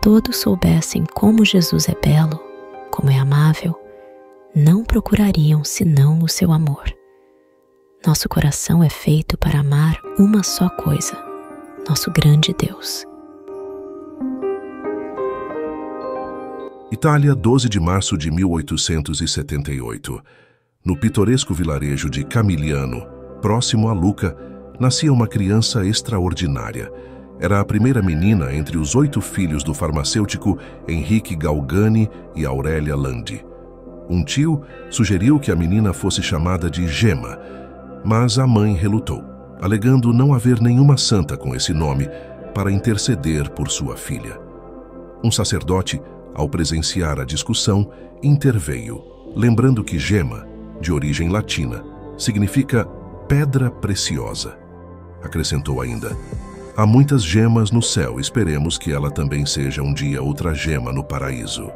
todos soubessem como Jesus é belo, como é amável, não procurariam senão o seu amor. Nosso coração é feito para amar uma só coisa, nosso grande Deus. Itália, 12 de março de 1878. No pitoresco vilarejo de Camigliano, próximo a Lucca, nascia uma criança extraordinária. Era a primeira menina entre os 8 filhos do farmacêutico Henrique Galgani e Aurélia Landi. Um tio sugeriu que a menina fosse chamada de Gemma, mas a mãe relutou, alegando não haver nenhuma santa com esse nome para interceder por sua filha. Um sacerdote, ao presenciar a discussão, interveio, lembrando que Gemma, de origem latina, significa pedra preciosa. Acrescentou ainda: há muitas gemas no céu, esperemos que ela também seja um dia outra gema no paraíso.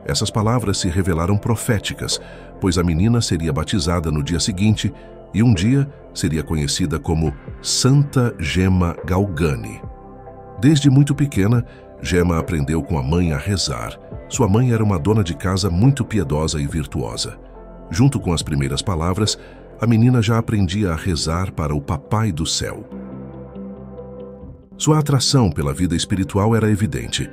Essas palavras se revelaram proféticas, pois a menina seria batizada no dia seguinte e um dia seria conhecida como Santa Gemma Galgani. Desde muito pequena, Gemma aprendeu com a mãe a rezar. Sua mãe era uma dona de casa muito piedosa e virtuosa. Junto com as primeiras palavras, a menina já aprendia a rezar para o Papai do Céu. Sua atração pela vida espiritual era evidente,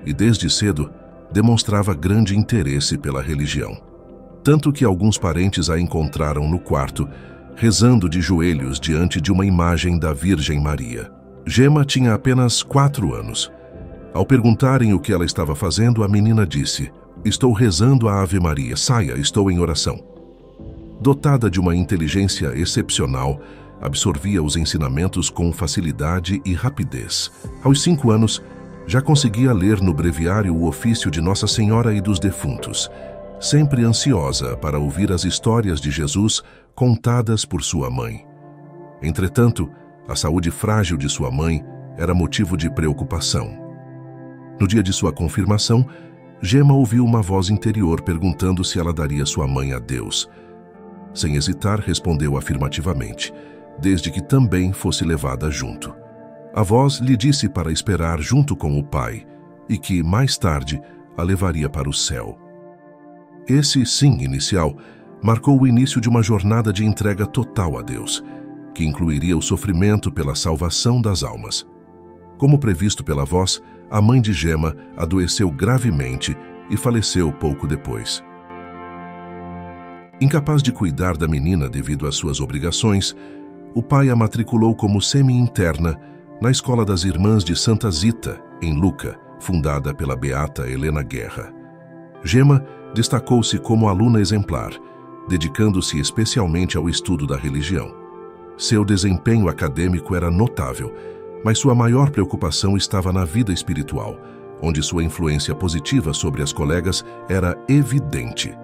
e desde cedo demonstrava grande interesse pela religião. Tanto que alguns parentes a encontraram no quarto, rezando de joelhos diante de uma imagem da Virgem Maria. Gemma tinha apenas 4 anos. Ao perguntarem o que ela estava fazendo, a menina disse: estou rezando a Ave Maria, saia, estou em oração. Dotada de uma inteligência excepcional, absorvia os ensinamentos com facilidade e rapidez. Aos 5 anos, já conseguia ler no breviário o ofício de Nossa Senhora e dos defuntos, sempre ansiosa para ouvir as histórias de Jesus contadas por sua mãe. Entretanto, a saúde frágil de sua mãe era motivo de preocupação. No dia de sua confirmação, Gemma ouviu uma voz interior perguntando se ela daria sua mãe a Deus. Sem hesitar, respondeu afirmativamente, desde que também fosse levada junto. A voz lhe disse para esperar junto com o pai e que, mais tarde, a levaria para o céu. Esse sim inicial marcou o início de uma jornada de entrega total a Deus, que incluiria o sofrimento pela salvação das almas. Como previsto pela voz, a mãe de Gemma adoeceu gravemente e faleceu pouco depois. Incapaz de cuidar da menina devido às suas obrigações, o pai a matriculou como semi-interna na Escola das Irmãs de Santa Zita, em Lucca, fundada pela beata Helena Guerra. Gemma destacou-se como aluna exemplar, dedicando-se especialmente ao estudo da religião. Seu desempenho acadêmico era notável, mas sua maior preocupação estava na vida espiritual, onde sua influência positiva sobre as colegas era evidente.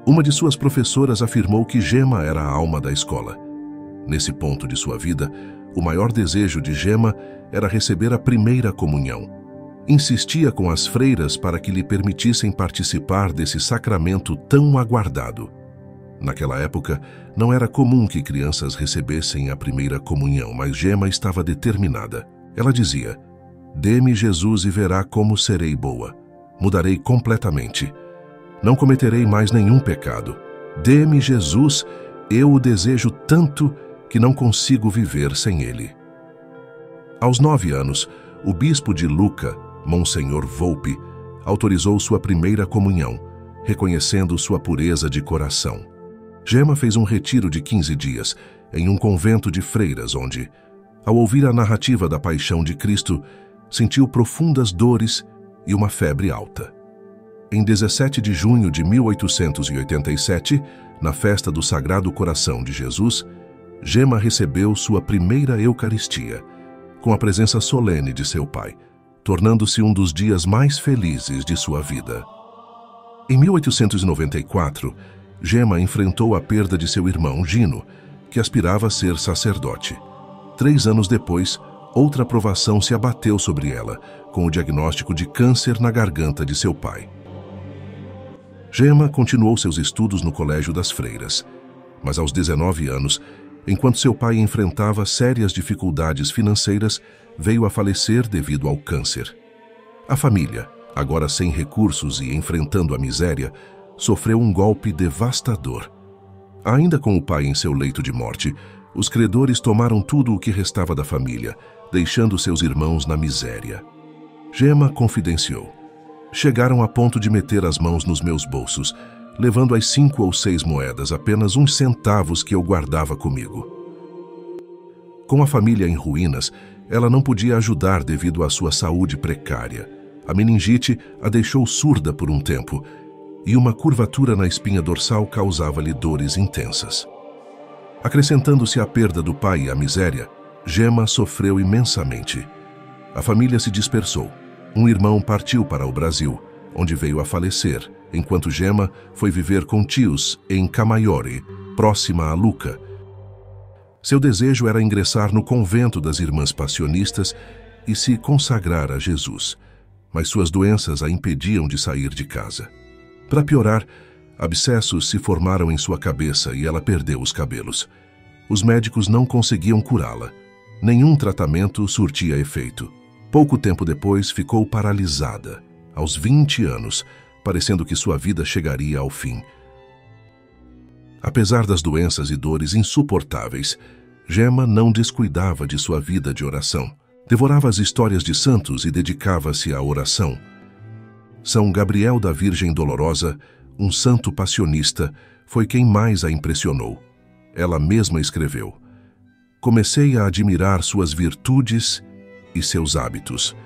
Uma de suas professoras afirmou que Gemma era a alma da escola. Nesse ponto de sua vida, o maior desejo de Gemma era receber a primeira comunhão. Insistia com as freiras para que lhe permitissem participar desse sacramento tão aguardado. Naquela época, não era comum que crianças recebessem a primeira comunhão, mas Gemma estava determinada. Ela dizia: dê-me Jesus e verá como serei boa. Mudarei completamente. Não cometerei mais nenhum pecado. Dê-me Jesus, eu o desejo tanto que não consigo viver sem ele. Aos 9 anos, o bispo de Lucca, Monsenhor Volpi, autorizou sua primeira comunhão, reconhecendo sua pureza de coração. Gemma fez um retiro de 15 dias em um convento de freiras onde, ao ouvir a narrativa da paixão de Cristo, sentiu profundas dores e uma febre alta. Em 17 de junho de 1887, na festa do Sagrado Coração de Jesus, Gemma recebeu sua primeira Eucaristia, com a presença solene de seu pai, tornando-se um dos dias mais felizes de sua vida. Em 1894, Gemma enfrentou a perda de seu irmão Gino, que aspirava a ser sacerdote. 3 anos depois, outra provação se abateu sobre ela, com o diagnóstico de câncer na garganta de seu pai. Gemma continuou seus estudos no Colégio das Freiras, mas aos 19 anos, enquanto seu pai enfrentava sérias dificuldades financeiras, veio a falecer devido ao câncer. A família, agora sem recursos e enfrentando a miséria, sofreu um golpe devastador. Ainda com o pai em seu leito de morte, os credores tomaram tudo o que restava da família, deixando seus irmãos na miséria. Gemma confidenciou: chegaram a ponto de meter as mãos nos meus bolsos, levando as 5 ou 6 moedas, apenas uns centavos que eu guardava comigo. Com a família em ruínas, ela não podia ajudar devido à sua saúde precária. A meningite a deixou surda por um tempo, e uma curvatura na espinha dorsal causava-lhe dores intensas. Acrescentando-se à perda do pai e à miséria, Gemma sofreu imensamente. A família se dispersou. Um irmão partiu para o Brasil, onde veio a falecer, enquanto Gemma foi viver com tios em Camaiore, próxima a Lucca. Seu desejo era ingressar no convento das Irmãs Passionistas e se consagrar a Jesus, mas suas doenças a impediam de sair de casa. Para piorar, abscessos se formaram em sua cabeça e ela perdeu os cabelos. Os médicos não conseguiam curá-la. Nenhum tratamento surtia efeito. Pouco tempo depois, ficou paralisada, aos 20 anos, parecendo que sua vida chegaria ao fim. Apesar das doenças e dores insuportáveis, Gemma não descuidava de sua vida de oração. Devorava as histórias de santos e dedicava-se à oração. São Gabriel da Virgem Dolorosa, um santo passionista, foi quem mais a impressionou. Ela mesma escreveu: comecei a admirar suas virtudes e seus hábitos.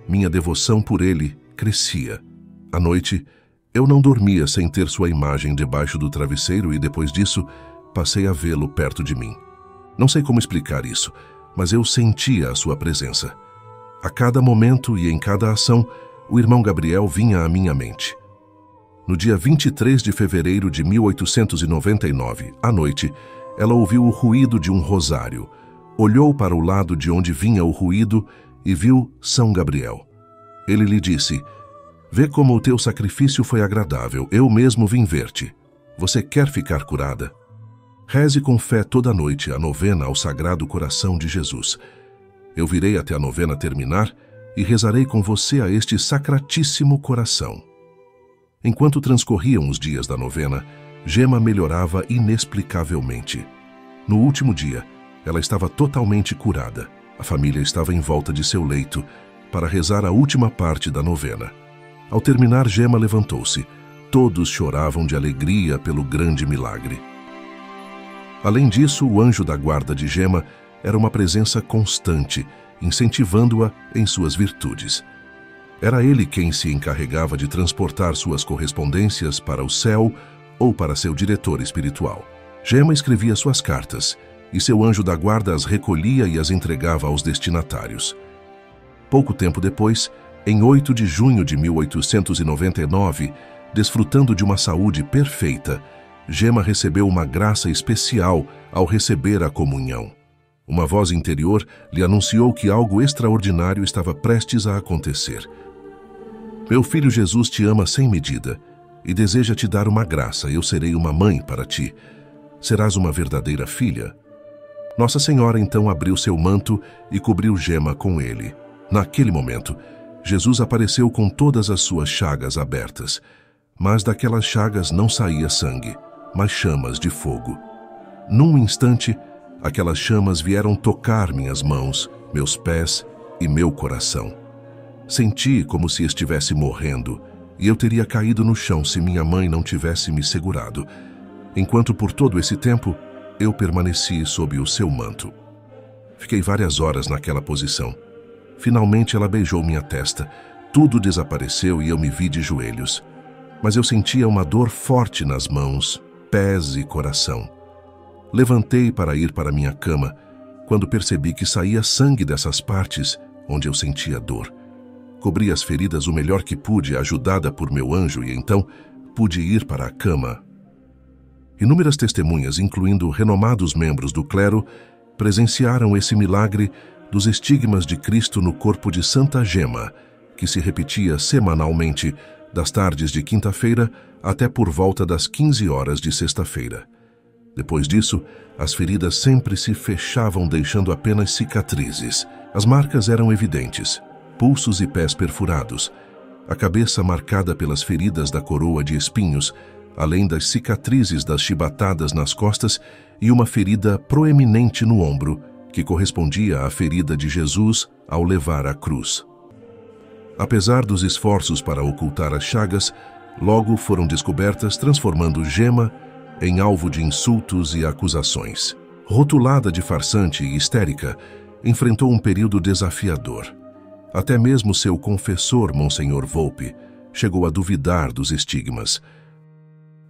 Minha devoção por ele crescia. À noite, eu não dormia sem ter sua imagem debaixo do travesseiro e depois disso, passei a vê-lo perto de mim. Não sei como explicar isso, mas eu sentia a sua presença. A cada momento e em cada ação, o irmão Gabriel vinha à minha mente. No dia 23 de fevereiro de 1899, à noite, ela ouviu o ruído de um rosário, olhou para o lado de onde vinha o ruído e viu São Gabriel. Ele lhe disse: vê como o teu sacrifício foi agradável, eu mesmo vim ver-te. Você quer ficar curada? Reze com fé toda noite a novena ao Sagrado Coração de Jesus. Eu virei até a novena terminar e rezarei com você a este sacratíssimo coração. Enquanto transcorriam os dias da novena, Gemma melhorava inexplicavelmente. No último dia, ela estava totalmente curada. A família estava em volta de seu leito para rezar a última parte da novena. Ao terminar, Gemma levantou-se. Todos choravam de alegria pelo grande milagre. Além disso, o anjo da guarda de Gemma era uma presença constante, incentivando-a em suas virtudes. Era ele quem se encarregava de transportar suas correspondências para o céu ou para seu diretor espiritual. Gemma escrevia suas cartas, e seu anjo da guarda as recolhia e as entregava aos destinatários. Pouco tempo depois, em 8 de junho de 1899, desfrutando de uma saúde perfeita, Gemma recebeu uma graça especial ao receber a comunhão. Uma voz interior lhe anunciou que algo extraordinário estava prestes a acontecer. Meu filho Jesus te ama sem medida e deseja te dar uma graça. Eu serei uma mãe para ti. Serás uma verdadeira filha. Nossa Senhora então abriu seu manto e cobriu Gemma com ele. Naquele momento, Jesus apareceu com todas as suas chagas abertas, mas daquelas chagas não saía sangue, mas chamas de fogo. Num instante, aquelas chamas vieram tocar minhas mãos, meus pés e meu coração. Senti como se estivesse morrendo, e eu teria caído no chão se minha mãe não tivesse me segurado, enquanto por todo esse tempo eu permaneci sob o seu manto. Fiquei várias horas naquela posição. Finalmente ela beijou minha testa, tudo desapareceu e eu me vi de joelhos. Mas eu sentia uma dor forte nas mãos, pés e coração. Levantei para ir para minha cama, quando percebi que saía sangue dessas partes onde eu sentia dor. Cobri as feridas o melhor que pude, ajudada por meu anjo, e então pude ir para a cama. Inúmeras testemunhas, incluindo renomados membros do clero, presenciaram esse milagre dos estigmas de Cristo no corpo de Santa Gemma, que se repetia semanalmente, das tardes de quinta-feira até por volta das 15 horas de sexta-feira. Depois disso, as feridas sempre se fechavam, deixando apenas cicatrizes. As marcas eram evidentes. pulsos e pés perfurados, a cabeça marcada pelas feridas da coroa de espinhos, além das cicatrizes das chibatadas nas costas e uma ferida proeminente no ombro, que correspondia à ferida de Jesus ao levar a cruz. Apesar dos esforços para ocultar as chagas, logo foram descobertas, transformando Gema em alvo de insultos e acusações. Rotulada de farsante e histérica, enfrentou um período desafiador. Até mesmo seu confessor, Monsenhor Volpe, chegou a duvidar dos estigmas.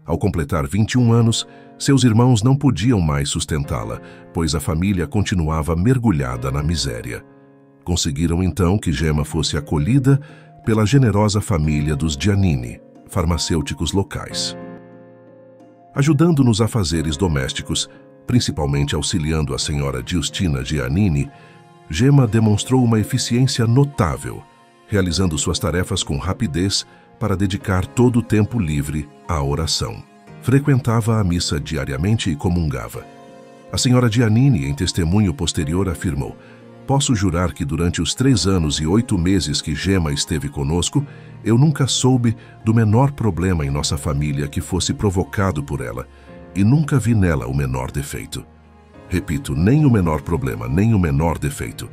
Ao completar 21 anos, seus irmãos não podiam mais sustentá-la, pois a família continuava mergulhada na miséria. Conseguiram então que Gema fosse acolhida pela generosa família dos Giannini, farmacêuticos locais. Ajudando nos afazeres domésticos, principalmente auxiliando a senhora Giustina Giannini, Gema demonstrou uma eficiência notável, realizando suas tarefas com rapidez para dedicar todo o tempo livre à oração. Frequentava a missa diariamente e comungava. A senhora Giannini, em testemunho posterior, afirmou: "Posso jurar que durante os 3 anos e 8 meses que Gema esteve conosco, eu nunca soube do menor problema em nossa família que fosse provocado por ela, e nunca vi nela o menor defeito." Repito, nem o menor problema, nem o menor defeito.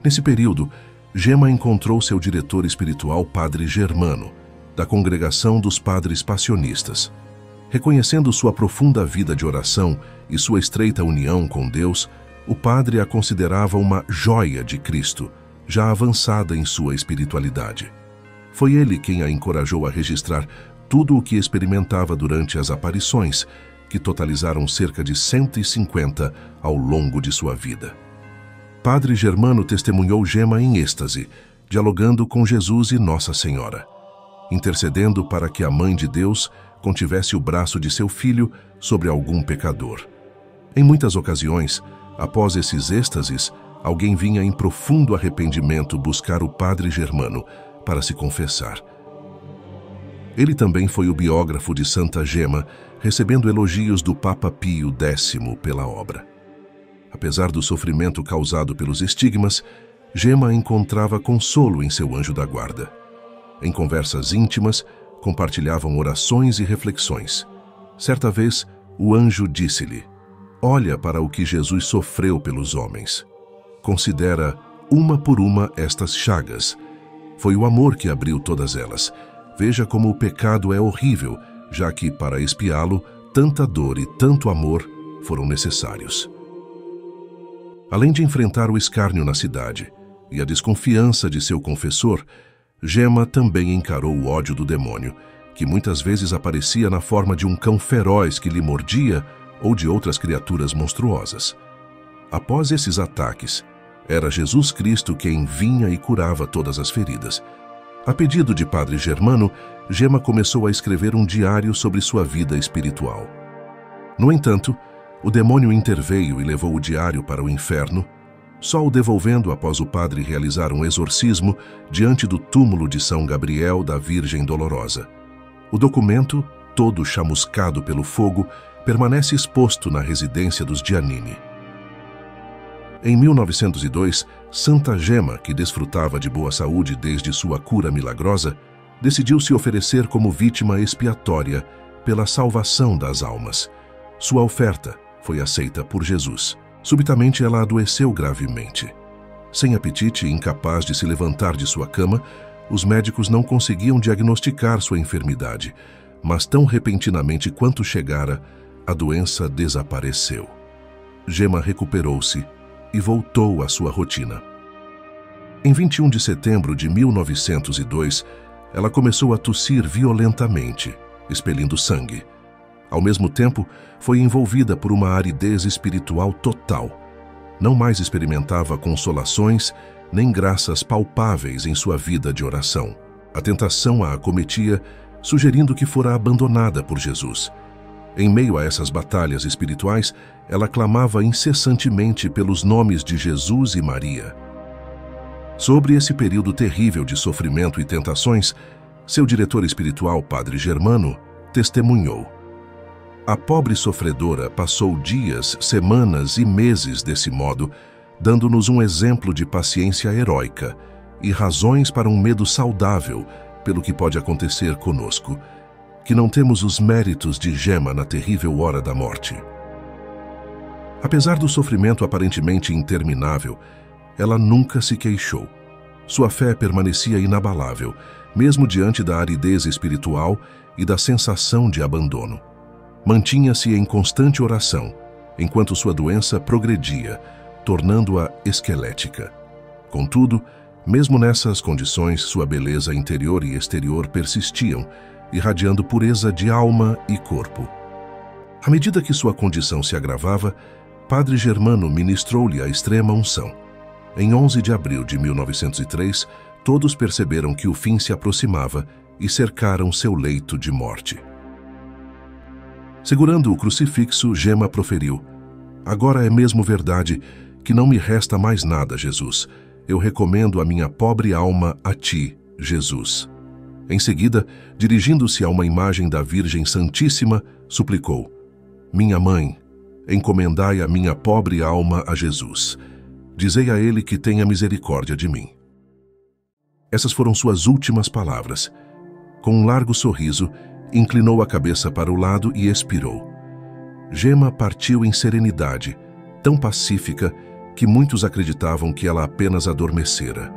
Nesse período, Gema encontrou seu diretor espiritual, Padre Germano, da Congregação dos Padres Passionistas. Reconhecendo sua profunda vida de oração e sua estreita união com Deus, o padre a considerava uma joia de Cristo, já avançada em sua espiritualidade. Foi ele quem a encorajou a registrar tudo o que experimentava durante as aparições, que totalizaram cerca de 150 ao longo de sua vida. Padre Germano testemunhou Gema em êxtase, dialogando com Jesus e Nossa Senhora, intercedendo para que a Mãe de Deus contivesse o braço de seu filho sobre algum pecador. Em muitas ocasiões, após esses êxtases, alguém vinha em profundo arrependimento buscar o Padre Germano para se confessar. Ele também foi o biógrafo de Santa Gema, recebendo elogios do Papa Pio X pela obra. Apesar do sofrimento causado pelos estigmas, Gema encontrava consolo em seu anjo da guarda. Em conversas íntimas, compartilhavam orações e reflexões. Certa vez, o anjo disse-lhe: "Olha para o que Jesus sofreu pelos homens. Considera uma por uma estas chagas. Foi o amor que abriu todas elas. Veja como o pecado é horrível, já que, para expiá-lo, tanta dor e tanto amor foram necessários." Além de enfrentar o escárnio na cidade e a desconfiança de seu confessor, Gema também encarou o ódio do demônio, que muitas vezes aparecia na forma de um cão feroz que lhe mordia ou de outras criaturas monstruosas. Após esses ataques, era Jesus Cristo quem vinha e curava todas as feridas. A pedido de Padre Germano, Gema começou a escrever um diário sobre sua vida espiritual. No entanto, o demônio interveio e levou o diário para o inferno, só o devolvendo após o padre realizar um exorcismo diante do túmulo de São Gabriel da Virgem Dolorosa. O documento, todo chamuscado pelo fogo, permanece exposto na residência dos Giannini. Em 1902, Santa Gema, que desfrutava de boa saúde desde sua cura milagrosa, decidiu se oferecer como vítima expiatória pela salvação das almas. Sua oferta foi aceita por Jesus. Subitamente ela adoeceu gravemente. Sem apetite e incapaz de se levantar de sua cama, os médicos não conseguiam diagnosticar sua enfermidade, mas tão repentinamente quanto chegara, a doença desapareceu. Gema recuperou-se e voltou à sua rotina. Em 21 de setembro de 1902, ela começou a tossir violentamente, expelindo sangue. Ao mesmo tempo, foi envolvida por uma aridez espiritual total. Não mais experimentava consolações nem graças palpáveis em sua vida de oração. A tentação a acometia, sugerindo que fora abandonada por Jesus. Em meio a essas batalhas espirituais, ela clamava incessantemente pelos nomes de Jesus e Maria. Sobre esse período terrível de sofrimento e tentações, seu diretor espiritual, Padre Germano, testemunhou: "A pobre sofredora passou dias, semanas e meses desse modo, dando-nos um exemplo de paciência heróica e razões para um medo saudável pelo que pode acontecer conosco, que não temos os méritos de Gema na terrível hora da morte. Apesar do sofrimento aparentemente interminável, ela nunca se queixou. Sua fé permanecia inabalável, mesmo diante da aridez espiritual e da sensação de abandono. Mantinha-se em constante oração, enquanto sua doença progredia, tornando-a esquelética. Contudo, mesmo nessas condições, sua beleza interior e exterior persistiam, irradiando pureza de alma e corpo. À medida que sua condição se agravava, Padre Germano ministrou-lhe a extrema unção. Em 11 de abril de 1903, todos perceberam que o fim se aproximava e cercaram seu leito de morte. Segurando o crucifixo, Gema proferiu: "Agora é mesmo verdade que não me resta mais nada, Jesus. Eu recomendo a minha pobre alma a ti, Jesus." Em seguida, dirigindo-se a uma imagem da Virgem Santíssima, suplicou: "Minha mãe, encomendai a minha pobre alma a Jesus. Dizei a ele que tenha misericórdia de mim." Essas foram suas últimas palavras. Com um largo sorriso, inclinou a cabeça para o lado e expirou. Gema partiu em serenidade, tão pacífica que muitos acreditavam que ela apenas adormecera.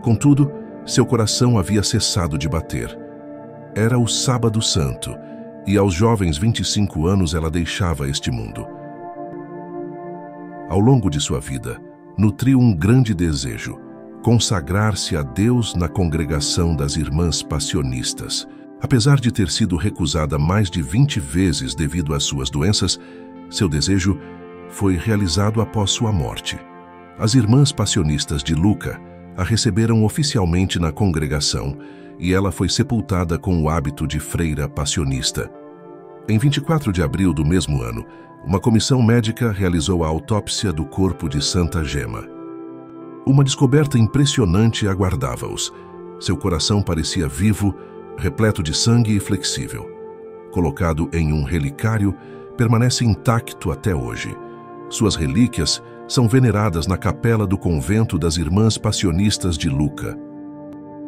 Contudo, seu coração havia cessado de bater. Era o Sábado Santo, e aos jovens 25 anos ela deixava este mundo. Ao longo de sua vida, nutriu um grande desejo: consagrar-se a Deus na congregação das Irmãs Passionistas. Apesar de ter sido recusada mais de 20 vezes devido às suas doenças, seu desejo foi realizado após sua morte. As Irmãs Passionistas de Lucca a receberam oficialmente na congregação e ela foi sepultada com o hábito de freira passionista. Em 24 de abril do mesmo ano, uma comissão médica realizou a autópsia do corpo de Santa Gema. Uma descoberta impressionante aguardava-os. Seu coração parecia vivo, repleto de sangue e flexível. Colocado em um relicário, permanece intacto até hoje. Suas relíquias são veneradas na capela do convento das Irmãs Passionistas de Lucca.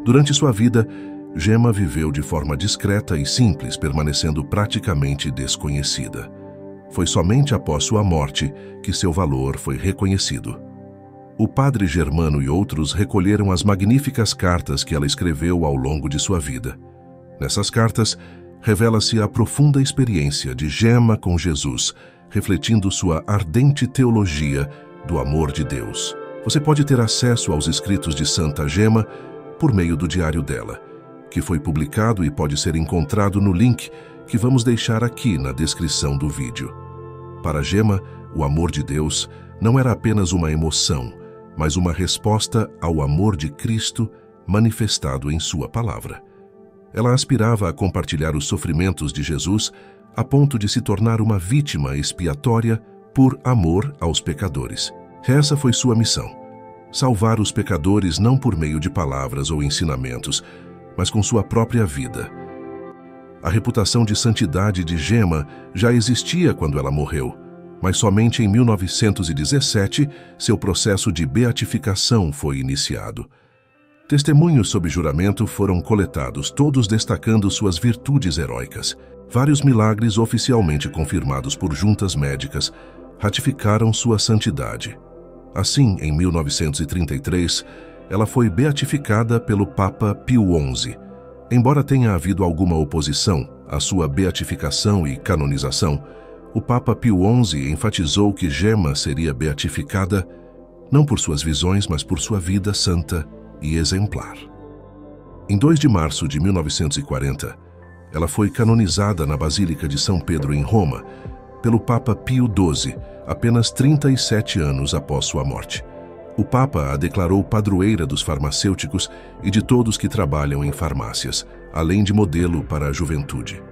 Durante sua vida, Gema viveu de forma discreta e simples, permanecendo praticamente desconhecida. Foi somente após sua morte que seu valor foi reconhecido. O Padre Germano e outros recolheram as magníficas cartas que ela escreveu ao longo de sua vida. Nessas cartas, revela-se a profunda experiência de Gema com Jesus, refletindo sua ardente teologia do amor de Deus. Você pode ter acesso aos escritos de Santa Gema por meio do diário dela, que foi publicado e pode ser encontrado no link que vamos deixar aqui na descrição do vídeo. Para Gema, o amor de Deus não era apenas uma emoção, mas uma resposta ao amor de Cristo manifestado em sua palavra. Ela aspirava a compartilhar os sofrimentos de Jesus a ponto de se tornar uma vítima expiatória por amor aos pecadores. Essa foi sua missão: salvar os pecadores não por meio de palavras ou ensinamentos, mas com sua própria vida. A reputação de santidade de Gema já existia quando ela morreu, mas somente em 1917 seu processo de beatificação foi iniciado. Testemunhos sob juramento foram coletados, todos destacando suas virtudes heróicas. Vários milagres oficialmente confirmados por juntas médicas ratificaram sua santidade. Assim, em 1933, ela foi beatificada pelo Papa Pio XI. Embora tenha havido alguma oposição à sua beatificação e canonização, o Papa Pio XI enfatizou que Gema seria beatificada não por suas visões, mas por sua vida santa e exemplar. Em 2 de março de 1940, ela foi canonizada na Basílica de São Pedro, em Roma, pelo Papa Pio XII, apenas 37 anos após sua morte. O Papa a declarou padroeira dos farmacêuticos e de todos que trabalham em farmácias, além de modelo para a juventude.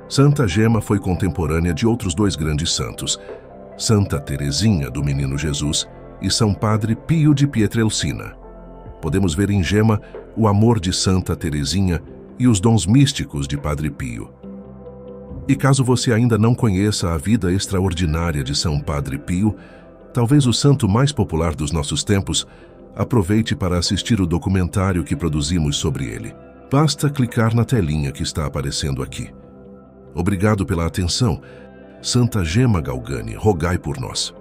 Santa Gema foi contemporânea de outros 2 grandes santos, Santa Teresinha do Menino Jesus e São Padre Pio de Pietrelcina. Podemos ver em Gema o amor de Santa Teresinha e os dons místicos de Padre Pio. E caso você ainda não conheça a vida extraordinária de São Padre Pio, talvez o santo mais popular dos nossos tempos, Aproveite para assistir o documentário que produzimos sobre ele. Basta clicar na telinha que está aparecendo aqui. Obrigado pela atenção. Santa Gema Galgani, rogai por nós.